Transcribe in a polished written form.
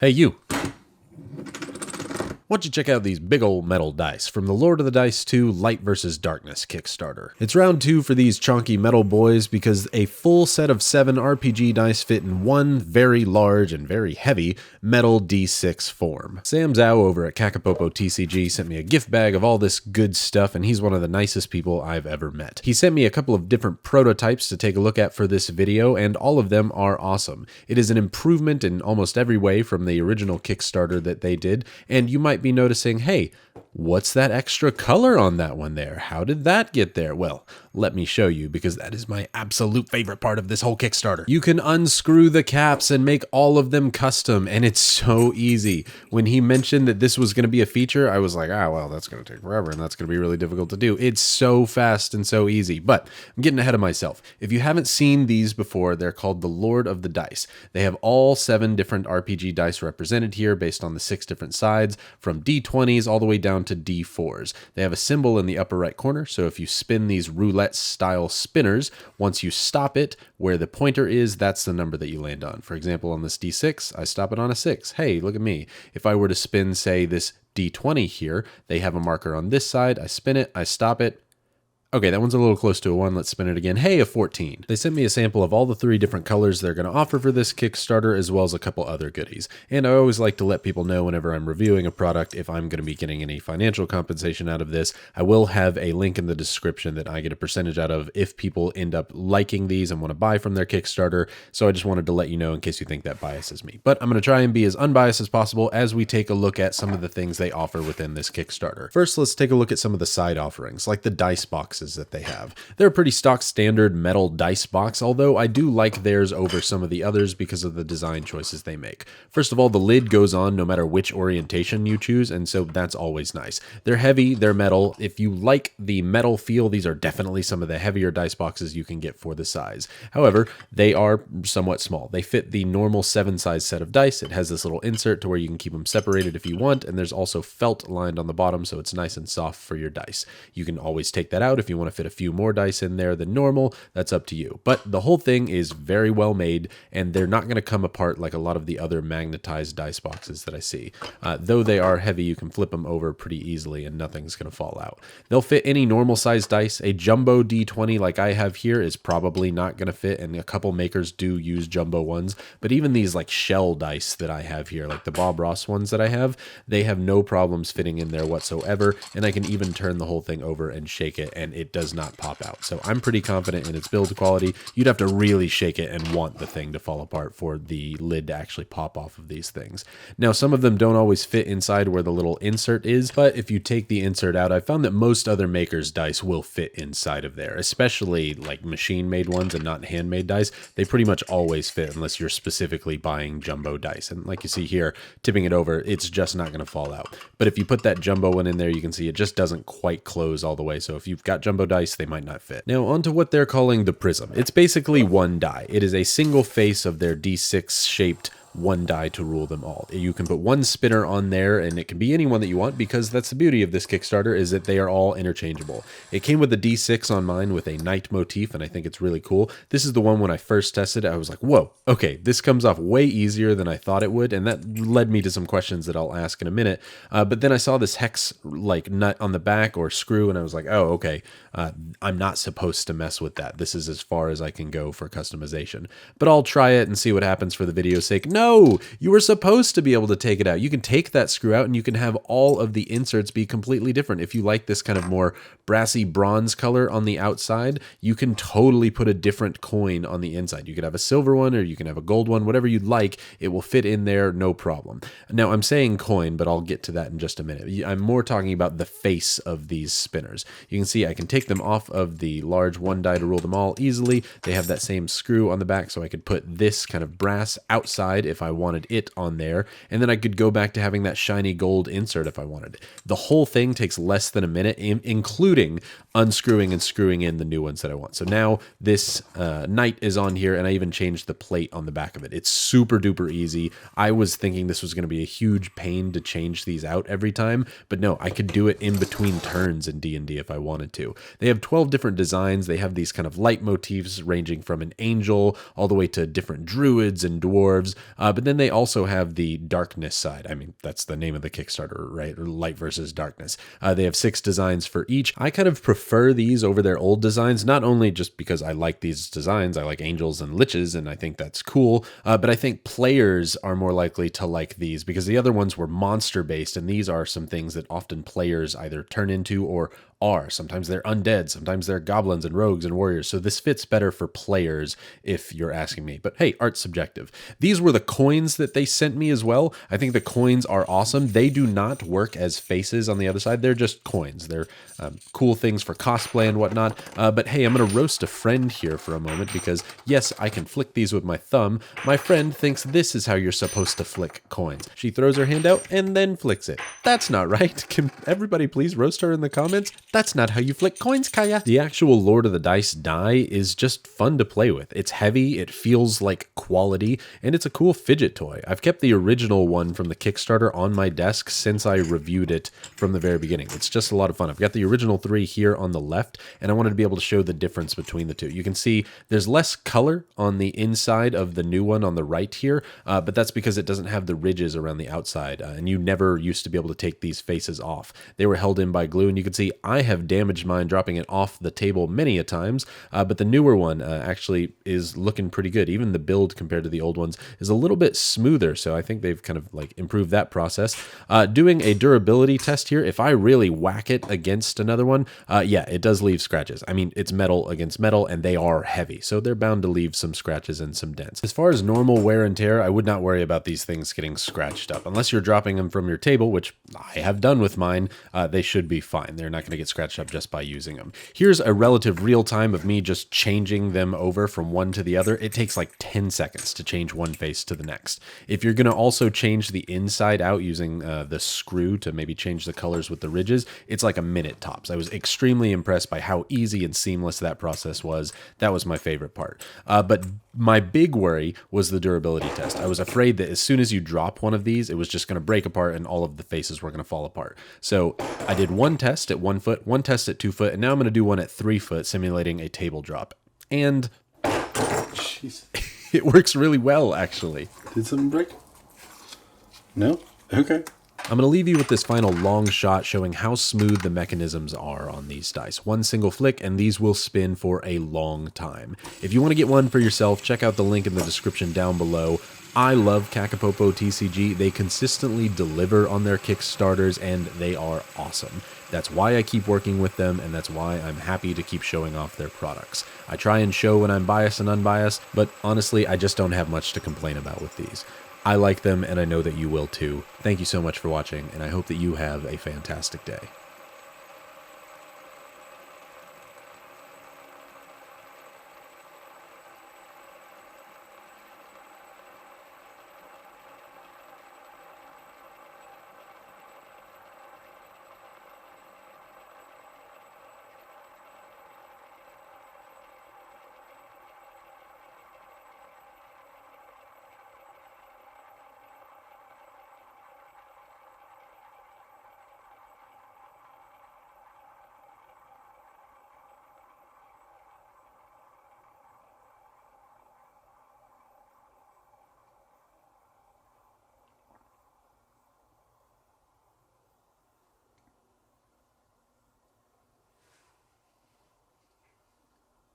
Hey, you. Why don't you check out these big old metal dice from the Lord of the Dice 2 Light vs. Darkness Kickstarter. It's round 2 for these chunky metal boys because a full set of 7 RPG dice fit in one very large and very heavy metal D6 form. Sam Zhao over at Kakapopo TCG sent me a gift bag of all this good stuff, and he's one of the nicest people I've ever met. He sent me a couple of different prototypes to take a look at for this video, and all of them are awesome. It is an improvement in almost every way from the original Kickstarter that they did, and you might be noticing, hey, what's that extra color on that one there? How did that get there? Well, let me show you, because that is my absolute favorite part of this whole Kickstarter. You can unscrew the caps and make all of them custom, and it's so easy. When he mentioned that this was going to be a feature, I was like, well, that's going to take forever, and that's going to be really difficult to do. It's so fast and so easy, but I'm getting ahead of myself. If you haven't seen these before, they're called the Lord of the Dice. They have all 7 different RPG dice represented here based on the 6 different sides, from D20s all the way down to D4s. They have a symbol in the upper right corner, so if you spin these roulette style spinners, once you stop it where the pointer is, that's the number that you land on. For example, on this D6, I stop it on a 6. Hey, look at me. If I were to spin, say, this D20 here, they have a marker on this side. I spin it, I stop it. Okay, that one's a little close to a 1. Let's spin it again. Hey, a 14. They sent me a sample of all the 3 different colors they're going to offer for this Kickstarter, as well as a couple other goodies. And I always like to let people know whenever I'm reviewing a product if I'm going to be getting any financial compensation out of this. I will have a link in the description that I get a percentage out of if people end up liking these and want to buy from their Kickstarter. So I just wanted to let you know in case you think that biases me. But I'm going to try and be as unbiased as possible as we take a look at some of the things they offer within this Kickstarter. First, let's take a look at some of the side offerings, like the dice boxes that they have. They're a pretty stock standard metal dice box, although I do like theirs over some of the others because of the design choices they make. First of all, the lid goes on no matter which orientation you choose, and so that's always nice. They're heavy, they're metal. If you like the metal feel, these are definitely some of the heavier dice boxes you can get for the size. However, they are somewhat small. They fit the normal 7 size set of dice. It has this little insert to where you can keep them separated if you want, and there's also felt lined on the bottom, so it's nice and soft for your dice. You can always take that out if you want to fit a few more dice in there than normal. That's up to you. But the whole thing is very well made, and they're not going to come apart like a lot of the other magnetized dice boxes that I see. Though they are heavy, you can flip them over pretty easily and nothing's going to fall out. They'll fit any normal size dice. A jumbo D20 like I have here is probably not going to fit, and a couple makers do use jumbo ones. But even these like shell dice that I have here, like the Bob Ross ones that I have, they have no problems fitting in there whatsoever, and I can even turn the whole thing over and shake it, and it does not pop out. So I'm pretty confident in its build quality. You'd have to really shake it and want the thing to fall apart for the lid to actually pop off of these things. Now, some of them don't always fit inside where the little insert is, but if you take the insert out, I found that most other makers' dice will fit inside of there, especially like machine-made ones and not handmade dice. They pretty much always fit unless you're specifically buying jumbo dice. And like you see here, tipping it over, it's just not going to fall out. But if you put that jumbo one in there, you can see it just doesn't quite close all the way. So if you've got jumbo dice, they might not fit. Now onto what they're calling the Prism. It's basically one die. It is a single face of their D6 shaped one die to rule them all. You can put one spinner on there, and it can be anyone that you want, because that's the beauty of this Kickstarter, is that they are all interchangeable. It came with a D6 on mine with a knight motif, and I think it's really cool. This is the one when I first tested it, I was like, whoa, okay, this comes off way easier than I thought it would, and that led me to some questions that I'll ask in a minute. But then I saw this hex like nut on the back or screw, and I was like, oh, okay, I'm not supposed to mess with that. This is as far as I can go for customization. But I'll try it and see what happens for the video's sake. No, you were supposed to be able to take it out. You can take that screw out and you can have all of the inserts be completely different. If you like this kind of more brassy bronze color on the outside, you can totally put a different coin on the inside. You could have a silver one or you can have a gold one, whatever you'd like. It will fit in there, no problem. Now, I'm saying coin, but I'll get to that in just a minute. I'm more talking about the face of these spinners. You can see I can take them off of the large one die to rule them all easily. They have that same screw on the back, so I could put this kind of brass outside if I wanted it on there, and then I could go back to having that shiny gold insert if I wanted it. The whole thing takes less than a minute, including unscrewing and screwing in the new ones that I want. So now this knight is on here, and I even changed the plate on the back of it. It's super duper easy. I was thinking this was going to be a huge pain to change these out every time, but no, I could do it in between turns in D&D if I wanted to. They have 12 different designs. They have these kind of light motifs ranging from an angel all the way to different druids and dwarves. But then they also have the darkness side. I mean, that's the name of the Kickstarter, right? Or light versus darkness. They have 6 designs for each. I kind of prefer these over their old designs, not only just because I like these designs, I like angels and liches, and I think that's cool, but I think players are more likely to like these because the other ones were monster based, and these are some things that often players either turn into or are. Sometimes they're undead, sometimes they're goblins and rogues and warriors. So this fits better for players if you're asking me. But hey, art's subjective. These were the coins that they sent me as well. I think the coins are awesome. They do not work as faces on the other side. They're just coins. They're cool things for cosplay and whatnot. But hey, I'm going to roast a friend here for a moment because yes, I can flick these with my thumb. My friend thinks this is how you're supposed to flick coins. She throws her hand out and then flicks it. That's not right. Can everybody please roast her in the comments? That's not how you flick coins, Kaya. The actual Lord of the Dice die is just fun to play with. It's heavy, it feels like quality, and it's a cool fidget toy. I've kept the original one from the Kickstarter on my desk since I reviewed it from the very beginning. It's just a lot of fun. I've got the original 3 here on the left, and I wanted to be able to show the difference between the two. You can see there's less color on the inside of the new one on the right here, but that's because it doesn't have the ridges around the outside, and you never used to be able to take these faces off. They were held in by glue, and you can see I have damaged mine dropping it off the table many a times, but the newer one actually is looking pretty good. Even the build compared to the old ones is a little bit smoother, so I think they've kind of like improved that process. Doing a durability test here, if I really whack it against another one, yeah, it does leave scratches. I mean, it's metal against metal, and they are heavy, so they're bound to leave some scratches and some dents. As far as normal wear and tear, I would not worry about these things getting scratched up. Unless you're dropping them from your table, which I have done with mine, they should be fine. They're not going to get scratched up just by using them. Here's a relative real time of me just changing them over from one to the other. It takes like 10 seconds to change one face to the next. If you're going to also change the inside out using the screw to maybe change the colors with the ridges, it's like a minute tops. I was extremely impressed by how easy and seamless that process was. That was my favorite part. But my big worry was the durability test. I was afraid that as soon as you drop one of these, it was just going to break apart and all of the faces were going to fall apart. So I did one test at 1 foot, one test at 2 foot, and now I'm going to do one at 3 foot, simulating a table drop. And jeez, it works really well, actually. Did something break? No? Okay. I'm going to leave you with this final long shot showing how smooth the mechanisms are on these dice. One single flick and these will spin for a long time. If you want to get one for yourself, check out the link in the description down below. I love Kakapopo TCG. They consistently deliver on their Kickstarters and they are awesome. That's why I keep working with them, and that's why I'm happy to keep showing off their products. I try and show when I'm biased and unbiased, but honestly, I just don't have much to complain about with these. I like them, and I know that you will too. Thank you so much for watching, and I hope that you have a fantastic day.